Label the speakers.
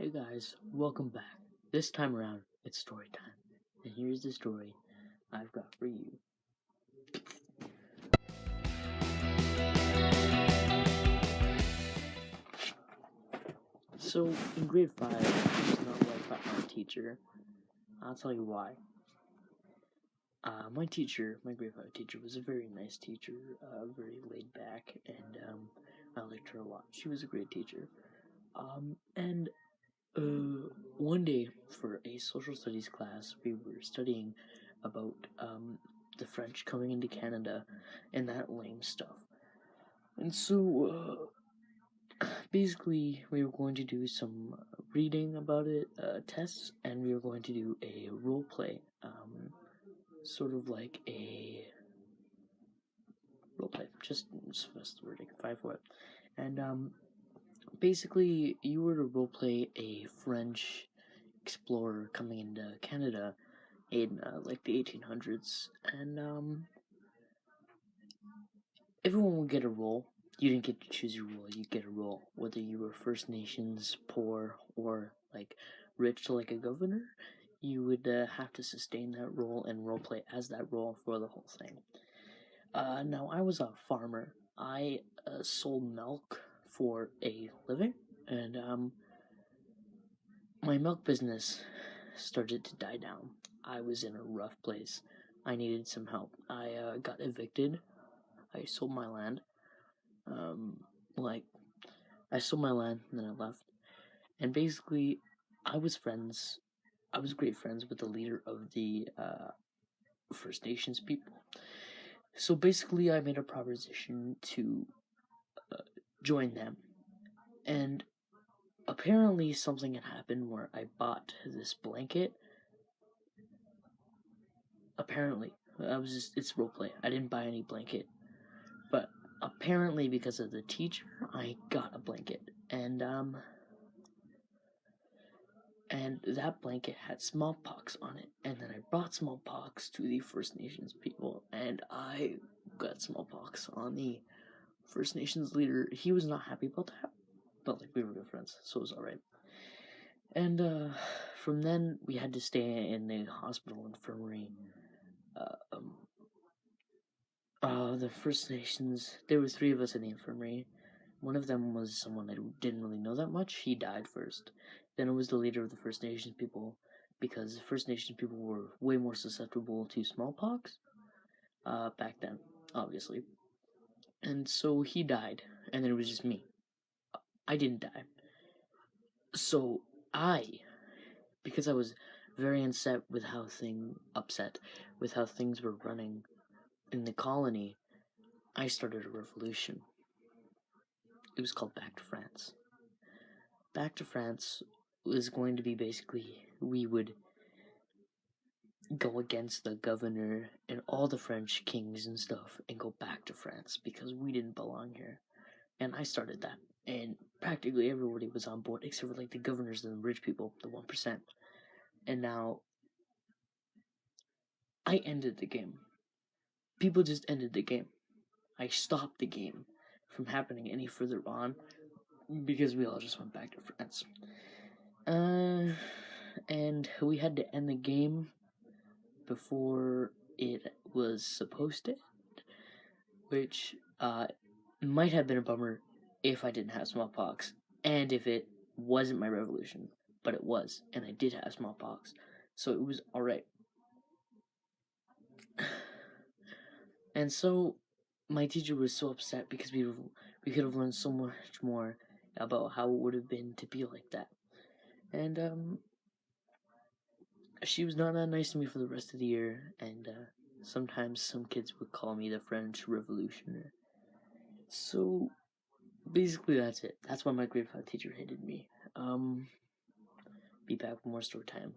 Speaker 1: Hey guys, welcome back. This time around, it's story time. And here's the story I've got for you. So, in grade 5, I was not liked by my teacher. I'll tell you why. My grade 5 teacher, was a very nice teacher, very laid back, and I liked her a lot. She was a great teacher. And one day for a social studies class, we were studying about the French coming into Canada and that lame stuff. And so basically, we were going to do some reading about it, tests, and we were going to do a role play, sort of like a role play. Just that's the word I can find for it. And basically, you were to role play a French explorer coming into Canada in like the 1800s, and everyone would get a role. You didn't get to choose your role; you get a role, whether you were First Nations, poor, or like rich, like a governor. You would have to sustain that role and role play as that role for the whole thing. Now, I was a farmer. I sold milk for a living, and my milk business started to die down. I was in a rough place. I needed some help. I got evicted. I sold my land. I sold my land and then I left. And basically, I was great friends with the leader of the First Nations people. So basically, I made a proposition to join them. And apparently, something had happened where I bought this blanket. Apparently, it's roleplay. I didn't buy any blanket. But apparently, because of the teacher, I got a blanket. And that blanket had smallpox on it. And then I brought smallpox to the First Nations people, and I got smallpox on the First Nations leader. He was not happy about that, but like we were good friends, so it was alright. And from then, we had to stay in the hospital infirmary. The First Nations, there were 3 of us in the infirmary. One of them was someone I didn't really know that much. He died first. Then it was the leader of the First Nations people, because the First Nations people were way more susceptible to smallpox back then, obviously. And so he died, and then it was just me. I didn't die. So because I was very upset with how things were running in the colony, I started a revolution. It was called Back to France. Back to France was going to be basically, we would go against the governor and all the French kings and stuff and go back to France because we didn't belong here. And I started that. And practically everybody was on board except for like the governors and the rich people, the 1%. And now I ended the game. People just ended the game. I stopped the game from happening any further on because we all just went back to France. And we had to end the game before it was supposed to end, which might have been a bummer if I didn't have smallpox and if it wasn't my revolution, but it was, and I did have smallpox, so it was alright. And so my teacher was so upset because we could have learned so much more about how it would have been to be like that. And she was not that nice to me for the rest of the year, and sometimes some kids would call me the French Revolutionary. So basically that's it. That's why my grade 5 teacher hated me. Be back with more story time.